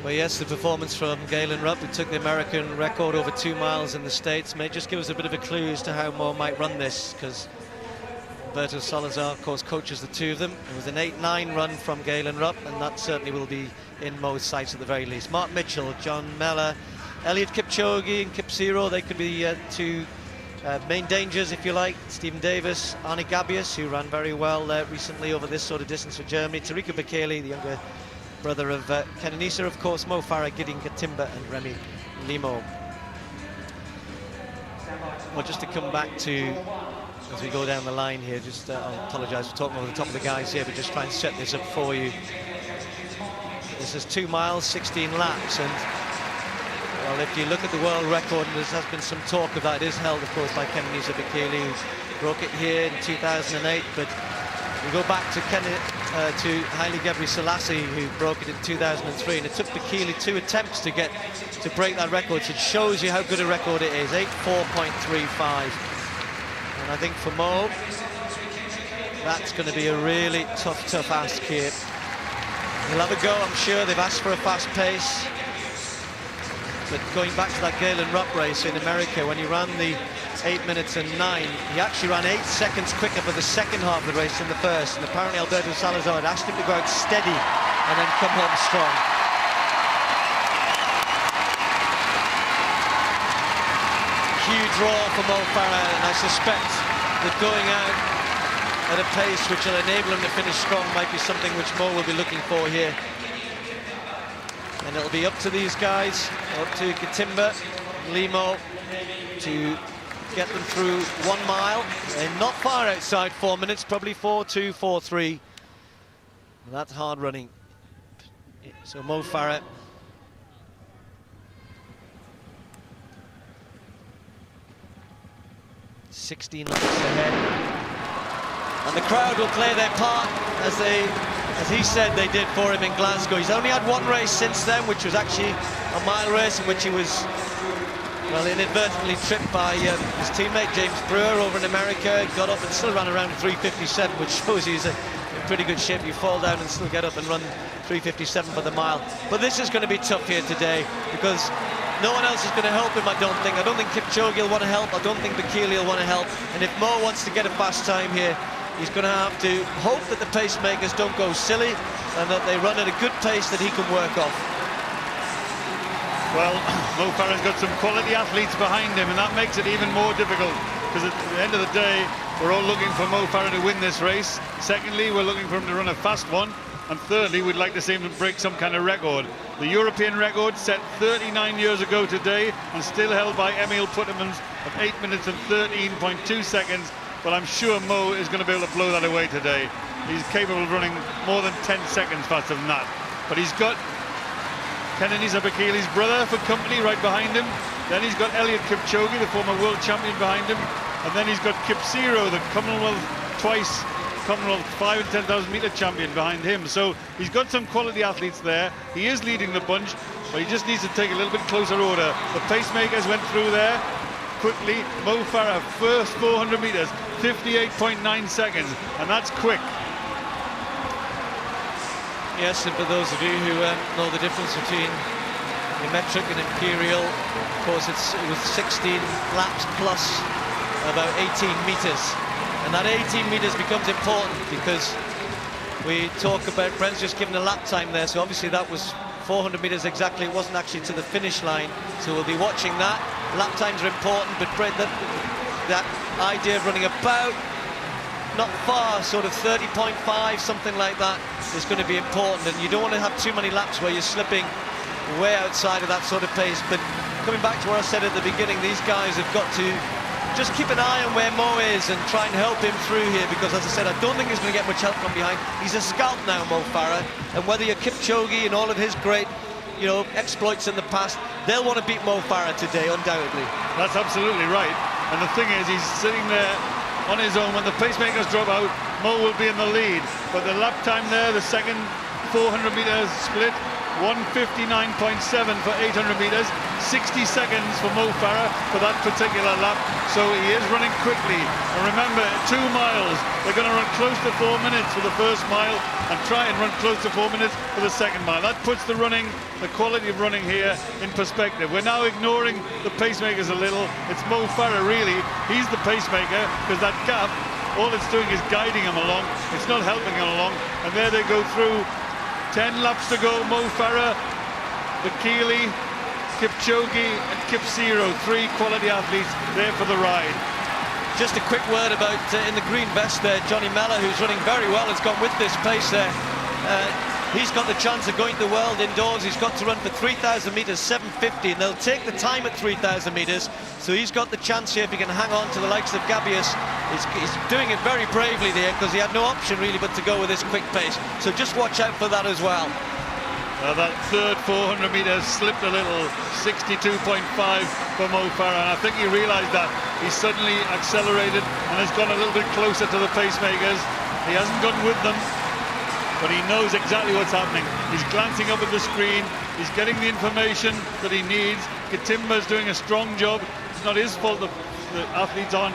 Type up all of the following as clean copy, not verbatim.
Well, yes, the performance from Galen Rupp, who took the American record over 2 miles in the States, may just give us a bit of a clue as to how Mo might run this, because Alberto Salazar, of course, coaches the two of them. It was an 8-9 run from Galen Rupp, and that certainly will be in Mo's sights at the very least. Mark Mitchell, John Mellor, Eliud Kipchoge and Kip Zero, they could be two main dangers, if you like. Stephen Davis, Arne Gabius, who ran very well recently over this sort of distance for Germany. Tariq Bekele, the younger brother of Kenenisa, of course, Mo Farah, Gideon Katimba and Remy Limo. Well, just to come back to, as we go down the line here, just I apologise for talking over the top of the guys here, but just try and set this up for you. This is 2 miles, 16 laps, and well, if you look at the world record, and there has been some talk of that, it is held, of course, by Kenenisa Bekele, who broke it here in 2008, but we go back to Haile Gebrselassie, who broke it in 2003, and it took Bekele 2 attempts to break that record. So it shows you how good a record it is, 8:4.35. And I think for Mo, that's going to be a really tough ask here. He'll have a go, I'm sure. They've asked for a fast pace. But going back to that Galen Rupp race in America, when he ran the 8 minutes and 9, he actually ran 8 seconds quicker for the second half of the race than the first. And apparently Alberto Salazar had asked him to go out steady and then come home strong. Huge draw for Mo Farah, and I suspect that going out at a pace which will enable him to finish strong might be something which Mo will be looking for here. And it'll be up to these guys, up to Katimba, Limo, to get them through 1 mile. They're not far outside 4 minutes, probably 4:2, 4:3. That's hard running. So Mo Farah, $16 ahead. And the crowd will play their part as he said they did for him in Glasgow. He's only had 1 race since then, which was actually a mile race in which he was, well, inadvertently tripped by his teammate James Brewer over in America. Got up and still ran around 3:57, which shows he's in pretty good shape. You fall down and still get up and run 3:57 for the mile. But this is going to be tough here today, because no one else is going to help him, I don't think. I don't think Kipchoge will want to help. I don't think Bekele will want to help. And if Mo wants to get a fast time here, he's going to have to hope that the pacemakers don't go silly and that they run at a good pace that he can work off. Well, Mo Farah's got some quality athletes behind him, and that makes it even more difficult, because at the end of the day, we're all looking for Mo Farah to win this race. Secondly, we're looking for him to run a fast one. And thirdly, we'd like to see him break some kind of record. The European record set 39 years ago today and still held by Emil Puttermans of 8 minutes and 13.2 seconds. But I'm sure Mo is going to be able to blow that away today. He's capable of running more than 10 seconds faster than that. But he's got Kenenisa Bekele's brother for company right behind him. Then he's got Eliud Kipchoge, the former world champion, behind him. And then he's got Kip Zero, the Commonwealth 5 and 10,000 meter champion, behind him. So he's got some quality athletes there. He is leading the bunch, but he just needs to take a little bit closer order. The pacemakers went through there quickly. Mo Farah, first 400 meters, 58.9 seconds, and that's quick. Yes, and for those of you who know the difference between the metric and imperial, of course it was 16 laps plus about 18 meters. And that 18 meters becomes important, because we talk about Brent's just given a lap time there, so obviously that was 400 meters exactly. It wasn't actually to the finish line, so we'll be watching that. Lap times are important, but Brent, that idea of running about not far, sort of 30.5, something like that, is going to be important. And you don't want to have too many laps where you're slipping way outside of that sort of pace. But coming back to what I said at the beginning, these guys have got to just keep an eye on where Mo is and try and help him through here, because, as I said, I don't think he's going to get much help from behind. He's a scout now, Mo Farah, and whether you're Kipchoge and all of his great, exploits in the past, they'll want to beat Mo Farah today, undoubtedly. That's absolutely right. And the thing is, he's sitting there on his own. When the pacemakers drop out, Mo will be in the lead. But the lap time there, the second 400 meters split, 1:59.7 for 800 meters, 60 seconds for Mo Farah for that particular lap. So he is running quickly. And remember, 2 miles, they're going to run close to 4 minutes for the first mile and try and run close to 4 minutes for the second mile. That puts the running, the quality of running here in perspective. We're now ignoring the pacemakers a little. It's Mo Farah really. He's the pacemaker, because that gap, all it's doing is guiding him along. It's not helping him along. And there they go through. 10 laps to go. Mo Farah, Bekele, Kipchoge and Kipsiro, 3 quality athletes there for the ride. Just a quick word about in the green vest there, Johnny Mellor, who's running very well, has gone with this pace there. He's got the chance of going to the world indoors. He's got to run for 3,000 meters, 7:50, and they'll take the time at 3,000 meters. So he's got the chance here if he can hang on to the likes of Gabius. He's doing it very bravely there, because he had no option really but to go with this quick pace. So just watch out for that as well. That third 400 meters slipped a little, 62.5 for Mo Farah, and I think he realized that. He suddenly accelerated and has gone a little bit closer to the pacemakers. He hasn't gone with them, but he knows exactly what's happening. He's glancing up at the screen, he's getting the information that he needs. Katimba's doing a strong job. It's not his fault the athletes aren't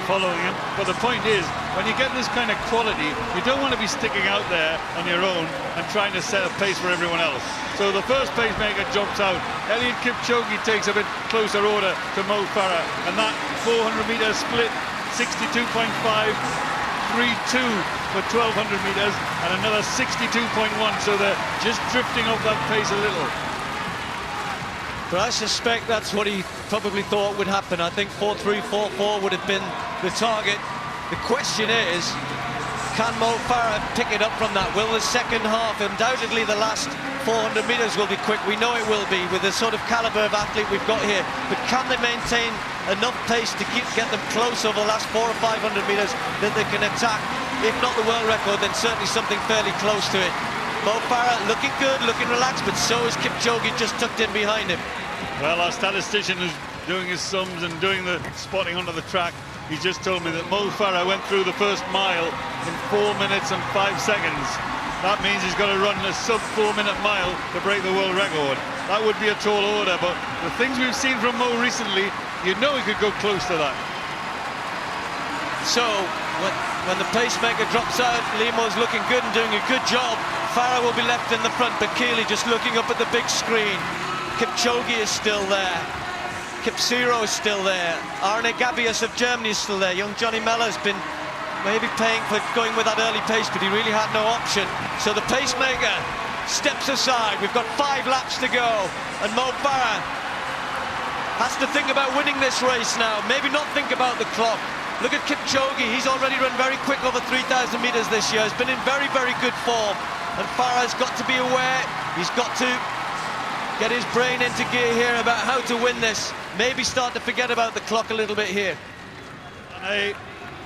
following him, but the point is, when you get this kind of quality, you don't want to be sticking out there on your own and trying to set a pace for everyone else. So the first pacemaker drops out. Eliud Kipchoge takes a bit closer order to Mo Farah, and that 400 meter split, 62.5, 3.2 for 1,200 meters, and another 62.1, so they're just drifting off that pace a little. But I suspect that's what he probably thought would happen. I think 4.3, 4.4 would have been the target. The question is, can Mo Farah pick it up from that? Will the second half, undoubtedly the last 400 meters will be quick. We know it will be with the sort of caliber of athlete we've got here. But can they maintain enough pace to get them close over the last 400 or 500 meters that they can attack? If not the world record, then certainly something fairly close to it. Mo Farah looking good, looking relaxed, but so is Kipchoge just tucked in behind him. Well, our statistician who's doing his sums and doing the spotting onto the track, he just told me that Mo Farah went through the first mile in 4 minutes and 5 seconds. That means he's got to run a sub 4-minute mile to break the world record. That would be a tall order, but the things we've seen from Mo recently, you know he could go close to that. So when the pacemaker drops out, Limo's looking good and doing a good job. Farah will be left in the front, Bekele just looking up at the big screen. Kipchoge is still there. Kipsiro is still there. Arne Gabius of Germany is still there. Young Johnny Mellor has been maybe paying for going with that early pace, but he really had no option. So the pacemaker steps aside. We've got 5 laps to go, and Mo Farah has to think about winning this race now. Maybe not think about the clock. Look at Kipchoge. He's already run very quick over 3,000 meters this year. He's been in very, very good form. And Farah's got to be aware. He's got to get his brain into gear here about how to win this. Maybe start to forget about the clock a little bit here. And they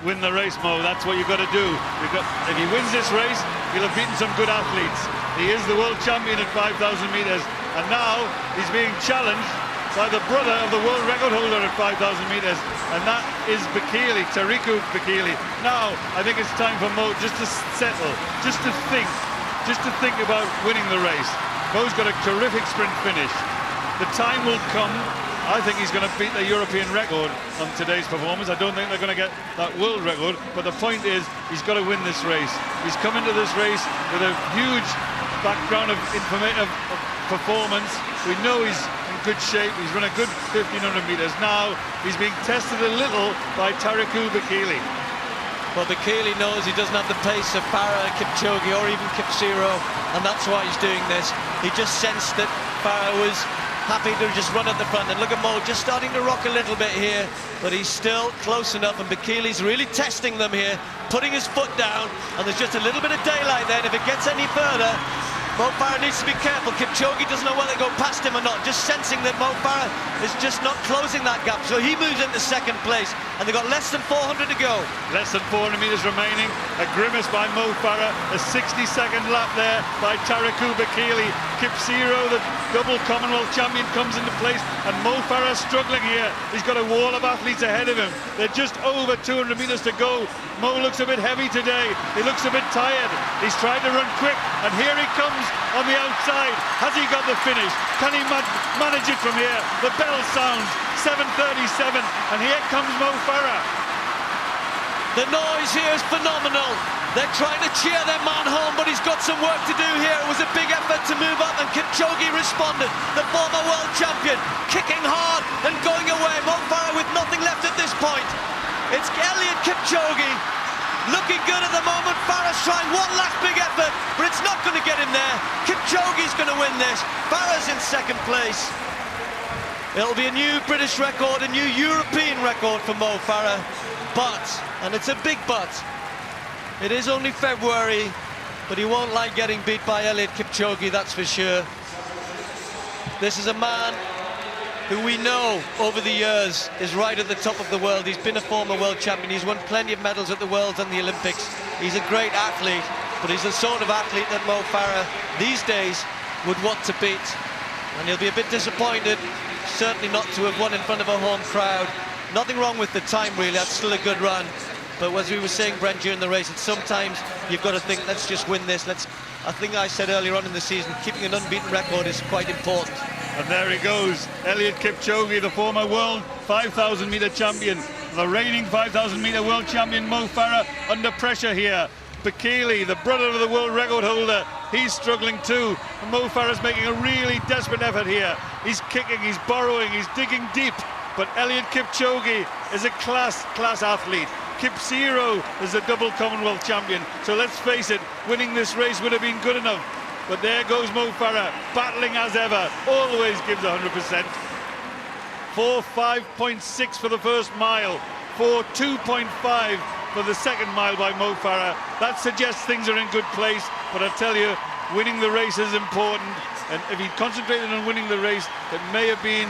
win the race, Mo. That's what you've got to do. If he wins this race, he'll have beaten some good athletes. He is the world champion at 5,000 meters. And now he's being challenged by the brother of the world record holder at 5,000 meters. And that is Bekele, Tariku Bekele. Now, I think it's time for Mo just to settle, just to think about winning the race. Mo's got a terrific sprint finish. The time will come. I think he's going to beat the European record on today's performance. I don't think they're going to get that world record, but the point is he's got to win this race. He's come into this race with a huge background of performance. We know he's in good shape. He's run a good 1,500 meters. Now he's being tested a little by Tariku Bekele. Well, Bekele knows he doesn't have the pace of Farah, Kipchoge or even Kipsiro, and that's why he's doing this. He just sensed that Farah was happy to just run at the front, and look at Mo just starting to rock a little bit here, but he's still close enough, and Bekele's really testing them here, putting his foot down, and there's just a little bit of daylight there, and if it gets any further, Mo Farah needs to be careful. Kipchoge doesn't know whether to go past him or not, just sensing that Mo Farah is just not closing that gap, so he moves into second place, and they've got less than 400 to go. Less than 400 meters remaining. A grimace by Mo Farah, a 60-second lap there by Tariku Bekele. Kipchoge, the double Commonwealth champion, comes into place, and Mo Farah struggling here. He's got a wall of athletes ahead of him. They're just over 200 metres to go. Mo looks a bit heavy today. He looks a bit tired. He's trying to run quick, and here he comes on the outside. Has he got the finish? Can he manage it from here? The bell sounds, 7:37, and here comes Mo Farah. The noise here is phenomenal. They're trying to cheer their man home, but he's got some work to do here. It was a big effort to move up, and Kipchoge responded. The former world champion, kicking hard and going away. Mo Farah with nothing left at this point. It's Eliud Kipchoge looking good at the moment. Farah's trying one last big effort, but it's not going to get him there. Kipchoge's going to win this. Farah's in second place. It'll be a new British record, a new European record for Mo Farah. But, and it's a big but, it is only February, but he won't like getting beat by Eliud Kipchoge, that's for sure. This is a man who we know over the years is right at the top of the world. He's been a former world champion. He's won plenty of medals at the Worlds and the Olympics. He's a great athlete, but he's the sort of athlete that Mo Farah these days would want to beat. And he'll be a bit disappointed, certainly not to have won in front of a home crowd. Nothing wrong with the time, really. That's still a good run. But as we were saying, Brent, during the race, sometimes you've got to think, let's just win this. I think I said earlier on in the season, keeping an unbeaten record is quite important. And there he goes, Eliud Kipchoge, the former world 5,000 metre champion, the reigning 5,000 metre world champion Mo Farah under pressure here. Bekele, the brother of the world record holder, he's struggling too. And Mo Farah's making a really desperate effort here. He's kicking, he's burrowing, he's digging deep. But Eliud Kipchoge is a class athlete. Kipchoge is a double Commonwealth champion. So let's face it, winning this race would have been good enough. But there goes Mo Farah, battling as ever, always gives 100%. 4:5.6 for the first mile, 4:2.5 for the second mile by Mo Farah. That suggests things are in good place, but I tell you, winning the race is important. And if he'd concentrated on winning the race, he may have been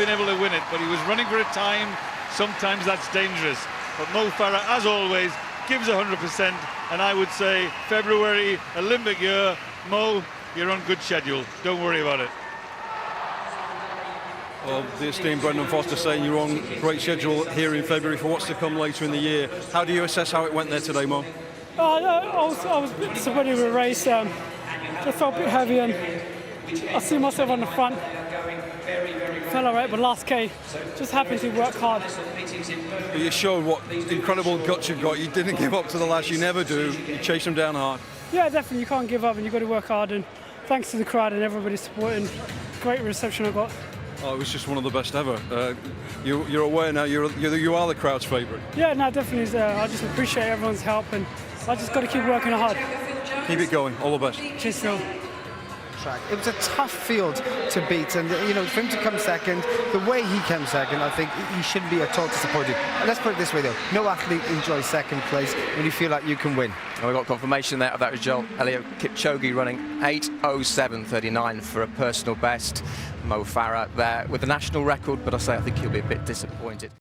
able to win it, but he was running for a time. Sometimes that's dangerous. But Mo Farah, as always, gives 100%, and I would say February, Olympic year, Mo, you're on good schedule. Don't worry about it. Well, the esteemed Brendan Foster saying you're on great schedule here in February for what's to come later in the year. How do you assess how it went there today, Mo? I was a bit disappointed with the race. Just felt a bit heavy, and I see myself on the front. Felt alright, but last K, just happened to work hard. But you showed what incredible guts you've got. You didn't give up to the last, you never do. You chase them down hard. Yeah, definitely, you can't give up and you've got to work hard, and thanks to the crowd and everybody supporting. Great reception I got. Oh, it was just one of the best ever. You're aware now, you are the crowd's favourite. Yeah, no, definitely. I just appreciate everyone's help, and I just got to keep working hard. Keep it going, all the best. Cheers, Phil. It was a tough field to beat, and for him to come second, the way he came second, I think he shouldn't be at all disappointed. And let's put it this way though, no athlete enjoys second place when you feel like you can win. And we got confirmation there of that result. Eliud Kipchoge running 8:07.39 for a personal best. Mo Farah there with the national record, but I think he'll be a bit disappointed.